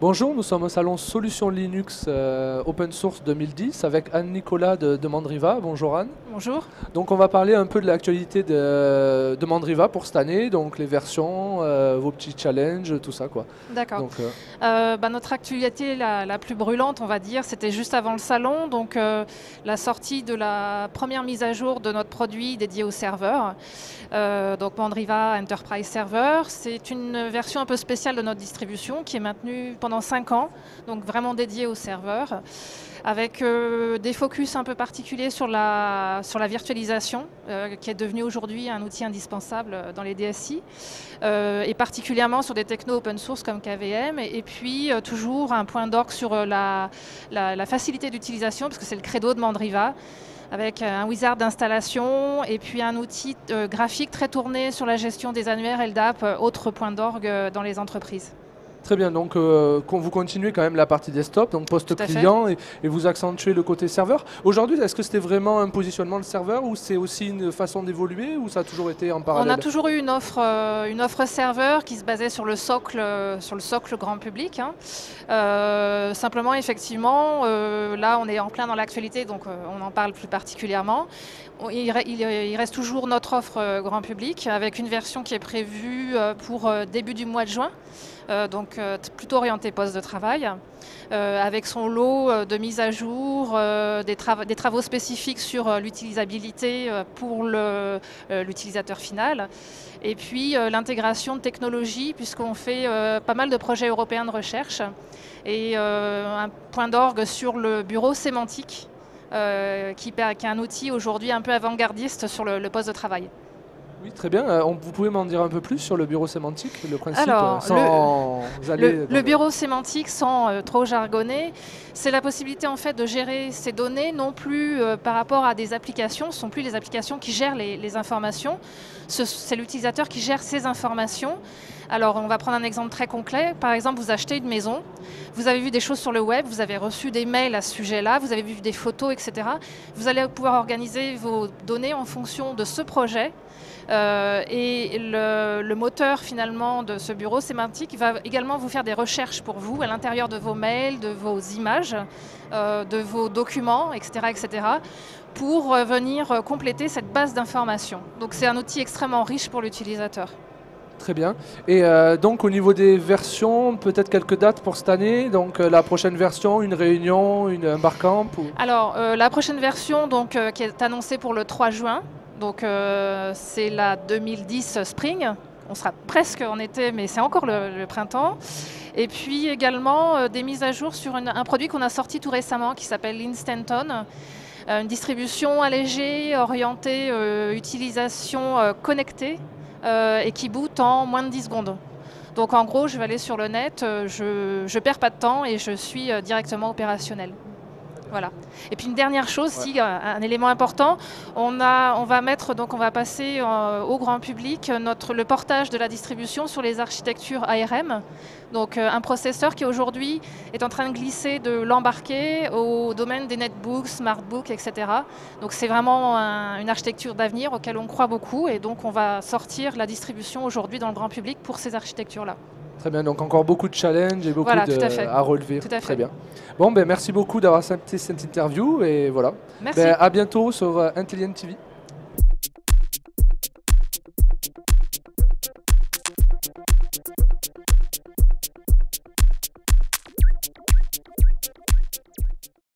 Bonjour, nous sommes au salon Solutions Linux Open Source 2010 avec Anne-Nicolas de Mandriva. Bonjour Anne. Bonjour. Donc on va parler un peu de l'actualité de Mandriva pour cette année, donc les versions, vos petits challenges, tout ça quoi. D'accord. Donc, Notre actualité la plus brûlante, on va dire, c'était juste avant le salon, donc la sortie de la première mise à jour de notre produit dédié au serveur. Donc Mandriva Enterprise Server, c'est une version un peu spéciale de notre distribution qui est maintenue pendant 5 ans, donc vraiment dédiée au serveur, avec des focus un peu particuliers sur la virtualisation, qui est devenue aujourd'hui un outil indispensable dans les DSI, et particulièrement sur des technos open source comme KVM, et puis toujours un point d'orgue sur la facilité d'utilisation, parce que c'est le credo de Mandriva, avec un wizard d'installation et puis un outil graphique très tourné sur la gestion des annuaires LDAP, autre point d'orgue dans les entreprises. très bien, donc vous continuez quand même la partie desktop, donc poste client, et vous accentuez le côté serveur. Aujourd'hui, est-ce que c'était vraiment un positionnement de serveur ou c'est aussi une façon d'évoluer ou ça a toujours été en parallèle? On a toujours eu une offre serveur qui se basait sur le socle grand public. Simplement, effectivement, là on est en plein dans l'actualité, donc on en parle plus particulièrement. Il reste toujours notre offre grand public avec une version qui est prévue pour début du mois de juin. Donc plutôt orienté poste de travail, avec son lot de mise à jour, des travaux spécifiques sur l'utilisabilité pour l'utilisateur final, et puis l'intégration de technologies, puisqu'on fait pas mal de projets européens de recherche, et un point d'orgue sur le bureau sémantique, qui est un outil aujourd'hui un peu avant-gardiste sur le poste de travail. Oui, très bien. Vous pouvez m'en dire un peu plus sur le bureau sémantique, le principe, Alors, sans aller le bureau sémantique, sans trop jargonner, c'est la possibilité en fait de gérer ces données, non plus par rapport à des applications. Ce ne sont plus les applications qui gèrent les informations, c'est l'utilisateur qui gère ces informations. Alors, on va prendre un exemple très concret. Par exemple, vous achetez une maison, vous avez vu des choses sur le web, vous avez reçu des mails à ce sujet-là, vous avez vu des photos, etc. Vous allez pouvoir organiser vos données en fonction de ce projet. Et le moteur finalement de ce bureau sémantique va également vous faire des recherches pour vous à l'intérieur de vos mails, de vos images, de vos documents, etc., pour venir compléter cette base d'informations. Donc c'est un outil extrêmement riche pour l'utilisateur. Très bien. Et donc au niveau des versions, peut-être quelques dates pour cette année. Donc la prochaine version, une réunion, un barcamp ou... Alors la prochaine version donc, qui est annoncée pour le 3 juin. Donc c'est la 2010 Spring, on sera presque en été, mais c'est encore le printemps. Et puis également des mises à jour sur un produit qu'on a sorti tout récemment qui s'appelle Instanton, une distribution allégée, orientée utilisation connectée et qui boot en moins de 10 secondes. Donc en gros, je vais aller sur le net, je ne perds pas de temps et je suis directement opérationnel. Voilà. Et puis une dernière chose, un élément important, on va passer au grand public le portage de la distribution sur les architectures ARM. Donc un processeur qui aujourd'hui est en train de glisser de l'embarqué au domaine des netbooks, smartbooks, etc. Donc c'est vraiment une architecture d'avenir auquel on croit beaucoup, et donc on va sortir la distribution aujourd'hui dans le grand public pour ces architectures-là. Très bien, donc encore beaucoup de challenges et beaucoup à relever. Tout à fait. Très bien. Bon, merci beaucoup d'avoir accepté cette interview et voilà. Merci. À bientôt sur Intelligent TV.